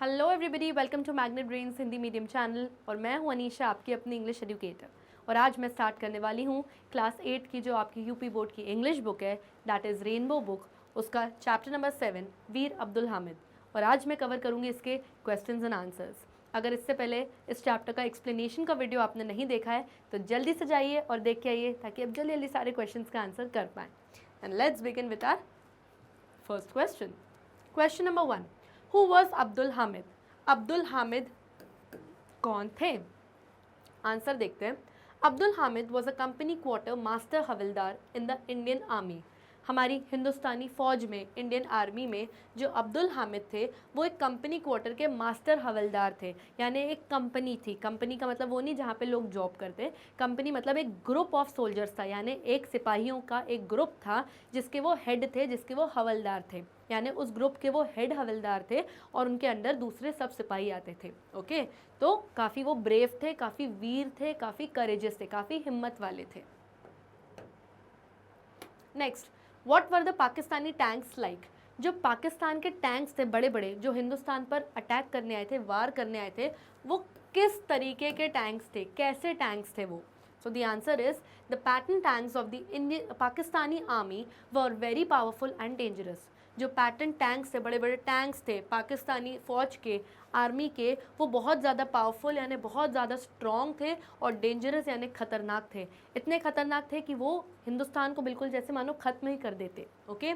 Hello everybody, welcome to Magnet Brains Hindi medium channel. और मैं हूं अनीशा, आपकी अपनी इंग्लिश एजुकेटर। और आज मैं स्टार्ट करने वाली हूं क्लास 8 की जो आपकी यूपी बोर्ड की इंग्लिश बुक है, दैट इज़ रेनबो बुक, उसका चैप्टर नंबर 7 वीर अब्दुल हामिद। और आज मैं कवर करूंगी इसके क्वेश्चंस एंड आंसर्स। अगर इससे पहले इस चैप्टर का एक्सप्लेनेशन का वीडियो आपने नहीं देखा है तो जल्दी से जाइए और देख के आइए, ताकि अब जल्दी जल्दी सारे क्वेश्चंस का आंसर कर पाएँ। And let's begin with our first question. Question number 1, who was Abdul Hamid? Abdul Hamid कौन थे? आंसर देखते हैं। Abdul Hamid was a company quartermaster havildar in the Indian army. हमारी हिंदुस्तानी फ़ौज में, इंडियन आर्मी में जो अब्दुल हामिद थे वो एक कंपनी क्वार्टर के मास्टर हवलदार थे। यानी एक कंपनी थी, कंपनी का मतलब वो नहीं जहाँ पे लोग जॉब करते, कंपनी मतलब एक ग्रुप ऑफ सोल्जर्स था, यानी एक सिपाहियों का एक ग्रुप था जिसके वो हेड थे, जिसके वो हवलदार थे। यानी उस ग्रुप के वो हेड हवलदार थे और उनके अंडर दूसरे सब सिपाही आते थे। ओके, तो काफ़ी वो ब्रेव थे, काफ़ी वीर थे, काफ़ी करेजियस थे, काफ़ी हिम्मत वाले थे। Next, what were the Pakistani tanks like? जो पाकिस्तान के टैंक्स थे बड़े बड़े, जो हिंदुस्तान पर अटैक करने आए थे, वार करने आए थे, वो किस तरीके के टैंक्स थे, कैसे टैंक्स थे वो? So the answer is the Patton tanks of the Pakistani army were very powerful and dangerous. जो पैटर्न टैंक्स थे, बड़े बड़े टैंक्स थे पाकिस्तानी फ़ौज के, आर्मी के, वो बहुत ज़्यादा पावरफुल यानी बहुत ज़्यादा स्ट्रॉन्ग थे और डेंजरस यानी ख़तरनाक थे। इतने ख़तरनाक थे कि वो हिंदुस्तान को बिल्कुल जैसे मानो ख़त्म ही कर देते। Okay,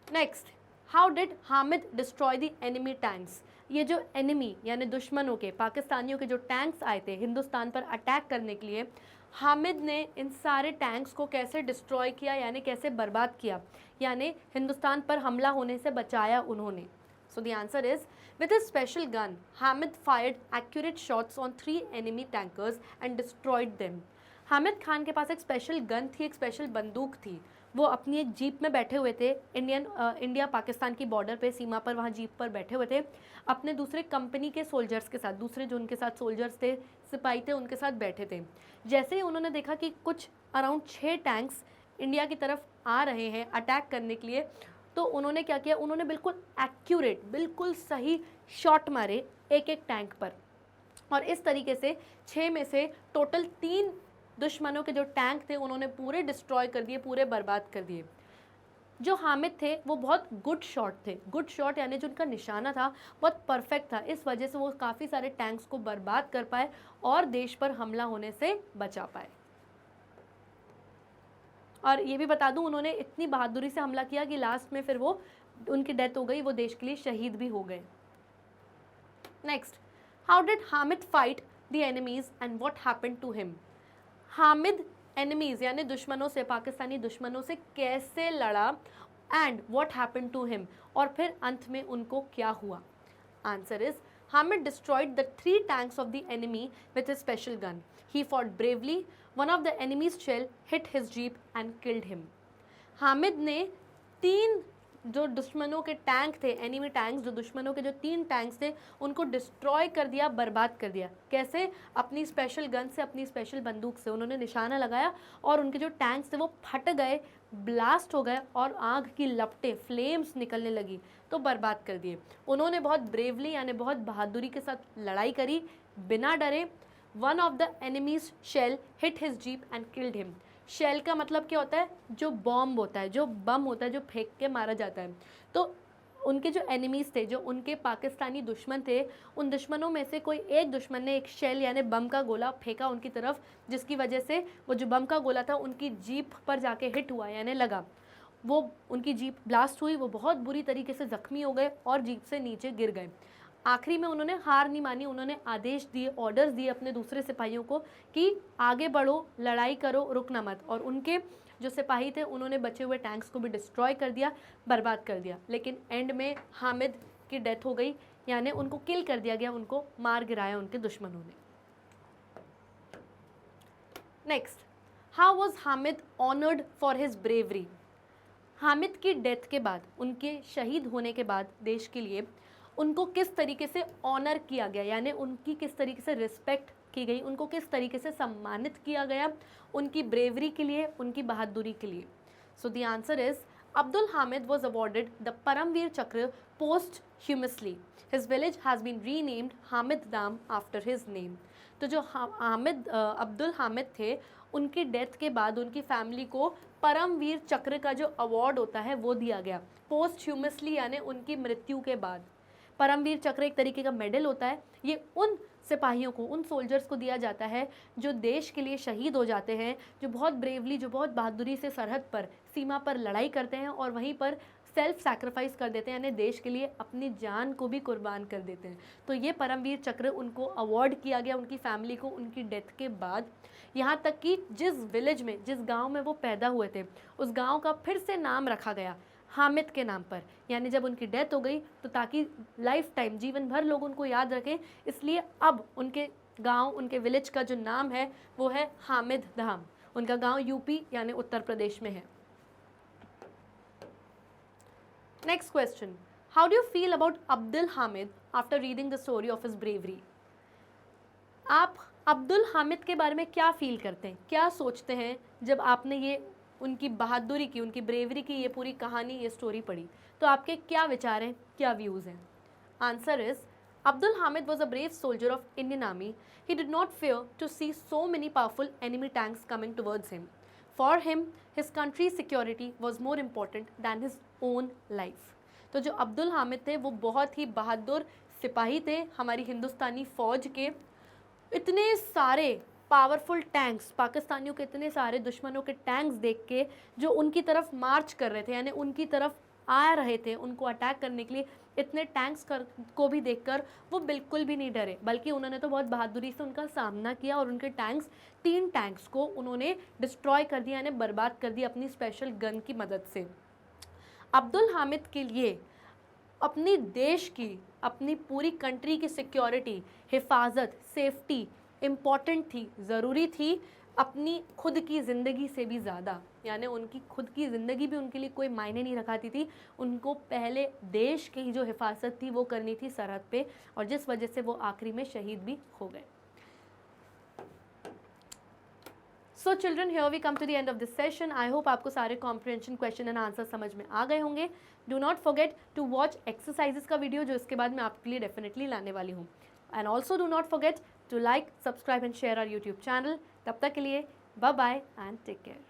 next, how did Hamid destroy the enemy tanks? ये जो एनिमी यानी दुश्मनों के, पाकिस्तानियों के जो टैंक्स आए थे हिंदुस्तान पर अटैक करने के लिए, हामिद ने इन सारे टैंक्स को कैसे डिस्ट्रॉय किया, यानी कैसे बर्बाद किया, यानी हिंदुस्तान पर हमला होने से बचाया उन्होंने। So the answer is, with a special gun Hamid fired accurate shots on 3 enemy tankers and destroyed them. Hamid Khan के पास एक स्पेशल गन थी, एक स्पेशल बंदूक थी। वो अपनी एक जीप में बैठे हुए थे, इंडिया पाकिस्तान की बॉर्डर पे, सीमा पर, वहाँ जीप पर बैठे हुए थे, अपने दूसरे कंपनी के सोल्जर्स के साथ, दूसरे जो उनके साथ सोल्जर्स थे, सिपाही थे, उनके साथ बैठे थे। जैसे ही उन्होंने देखा कि कुछ अराउंड 6 टैंक्स इंडिया की तरफ आ रहे हैं अटैक करने के लिए, तो उन्होंने क्या किया, उन्होंने बिल्कुल एक्यूरेट, बिल्कुल सही शॉट मारे एक एक टैंक पर। और इस तरीके से 6 में से टोटल 3 दुश्मनों के जो टैंक थे उन्होंने पूरे डिस्ट्रॉय कर दिए, पूरे बर्बाद कर दिए। जो हामिद थे वो बहुत गुड शॉट थे, गुड शॉट यानी जो उनका निशाना था बहुत परफेक्ट था, इस वजह से वो काफ़ी सारे टैंक्स को बर्बाद कर पाए और देश पर हमला होने से बचा पाए। और ये भी बता दूं, उन्होंने इतनी बहादुरी से हमला किया कि लास्ट में फिर वो, उनकी डेथ हो गई, वो देश के लिए शहीद भी हो गए। Next, how did Hamid fight the enemies and what happened to him? Hamid enemies यानी दुश्मनों से, पाकिस्तानी दुश्मनों से कैसे लड़ा, and what happened to him, और फिर अंत में उनको क्या हुआ? Answer is, Hamid destroyed the 3 tanks of the enemy with a special gun. He fought bravely. One of the enemy's shell hit his jeep and killed him. Hamid ने 3 जो दुश्मनों के टैंक थे, एनिमी टैंक्स, जो दुश्मनों के जो 3 टैंक्स थे उनको डिस्ट्रॉय कर दिया, बर्बाद कर दिया। कैसे? अपनी स्पेशल गन से, अपनी स्पेशल बंदूक से उन्होंने निशाना लगाया और उनके जो टैंक्स थे वो फट गए, ब्लास्ट हो गए और आग की लपटें, फ्लेम्स निकलने लगी, तो बर्बाद कर दिए। उन्होंने बहुत ब्रेवली यानी बहुत बहादुरी के साथ लड़ाई करी, बिना डरे। One of the enemies shell hit his jeep and killed him. Shell का मतलब क्या होता है? जो बॉम्ब होता है, जो बम होता है, जो फेंक के मारा जाता है। तो उनके जो एनिमीज़ थे, जो उनके पाकिस्तानी दुश्मन थे, उन दुश्मनों में से कोई एक दुश्मन ने एक शेल यानी बम का गोला फेंका उनकी तरफ, जिसकी वजह से वो जो बम का गोला था उनकी जीप पर जाके हिट हुआ यानी लगा। वो उनकी जीप ब्लास्ट हुई, वो बहुत बुरी तरीके से ज़ख्मी हो गए और जीप से नीचे गिर गए। आखिरी में उन्होंने हार नहीं मानी, उन्होंने आदेश दिए, ऑर्डर्स दिए अपने दूसरे सिपाहियों को कि आगे बढ़ो, लड़ाई करो, रुकना मत। और उनके जो सिपाही थे उन्होंने बचे हुए टैंक्स को भी डिस्ट्रॉय कर दिया, बर्बाद कर दिया। लेकिन एंड में हामिद की डेथ हो गई, यानी उनको किल कर दिया गया, उनको मार गिराया उनके दुश्मनों ने। Next, how was Hamid honoured for his bravery? Hamid की डेथ के बाद, उनके शहीद होने के बाद देश के लिए उनको किस तरीके से ऑनर किया गया, यानी उनकी किस तरीके से रिस्पेक्ट की गई, उनको किस तरीके से सम्मानित किया गया उनकी ब्रेवरी के लिए, उनकी बहादुरी के लिए? So the answer is, Abdul Hamid was awarded the Paramveer Chakra posthumously. His village has been renamed Hamid Dam after his name. तो जो अब्दुल हामिद थे, उनकी डेथ के बाद उनकी फैमिली को परमवीर चक्र का जो अवार्ड होता है वो दिया गया पोस्ट्यूमसली, यानी उनकी मृत्यु के बाद। परमवीर चक्र एक तरीके का मेडल होता है, ये उन सिपाहियों को, उन सोल्जर्स को दिया जाता है जो देश के लिए शहीद हो जाते हैं, जो बहुत ब्रेवली, जो बहुत बहादुरी से सरहद पर, सीमा पर लड़ाई करते हैं और वहीं पर सेल्फ सैक्रिफाइस कर देते हैं, यानी देश के लिए अपनी जान को भी कुर्बान कर देते हैं। तो ये परमवीर चक्र उनको अवार्ड किया गया, उनकी फैमिली को, उनकी डेथ के बाद। यहाँ तक कि जिस विलेज में, जिस गांव में वो पैदा हुए थे, उस गांव का फिर से नाम रखा गया हामिद के नाम पर, यानी जब उनकी डेथ हो गई तो ताकि लाइफ टाइम, जीवन भर लोग उनको याद रखें, इसलिए अब उनके गांव, उनके विलेज का जो नाम है वो है हामिद धाम। उनका गांव यूपी यानी उत्तर प्रदेश में है। Next question, how do you feel about Abdul Hamid after reading the story of his bravery? आप अब्दुल हामिद के बारे में क्या फील करते हैं, क्या सोचते हैं जब आपने ये उनकी बहादुरी की, उनकी ब्रेवरी की ये पूरी कहानी, ये स्टोरी पढ़ी? तो आपके क्या विचार हैं, क्या व्यूज़ हैं? Answer is, Abdul Hamid was a brave soldier of Indian Army. He did not fear to see so many powerful enemy tanks coming towards him. For him, his country's security was more important than his own life. तो जो अब्दुल हामिद थे वो बहुत ही बहादुर सिपाही थे हमारी हिंदुस्तानी फ़ौज के। इतने सारे पावरफुल टैंक्स, पाकिस्तानियों के इतने सारे दुश्मनों के टैंक्स देख के जो उनकी तरफ मार्च कर रहे थे, यानी उनकी तरफ आ रहे थे उनको अटैक करने के लिए, इतने टैंक्स को भी देखकर वो बिल्कुल भी नहीं डरे, बल्कि उन्होंने तो बहुत बहादुरी से उनका सामना किया और उनके टैंक्स, 3 टैंक्स को उन्होंने डिस्ट्रॉय कर दिया, यानी बर्बाद कर दिया अपनी स्पेशल गन की मदद से। अब्दुल हामिद के लिए अपनी देश की, अपनी पूरी कंट्री की सिक्योरिटी, हिफाजत, सेफ्टी इम्पॉर्टेंट थी, ज़रूरी थी, अपनी खुद की ज़िंदगी से भी ज़्यादा। यानी उनकी खुद की ज़िंदगी भी उनके लिए कोई मायने नहीं रखाती थी, उनको पहले देश की ही जो हिफाजत थी वो करनी थी सरहद पे, और जिस वजह से वो आखिरी में शहीद भी हो गए। So children, here we come to the end of this session. I hope आपको सारे कॉम्प्रिहेंशन क्वेश्चन एंड आंसर समझ में आ गए होंगे। Do not forget to watch exercises का वीडियो, जो इसके बाद मैं आपके लिए डेफिनेटली लाने वाली हूँ। And also do not forget to like, subscribe and share our YouTube channel. तब तक के लिए bye bye and take care.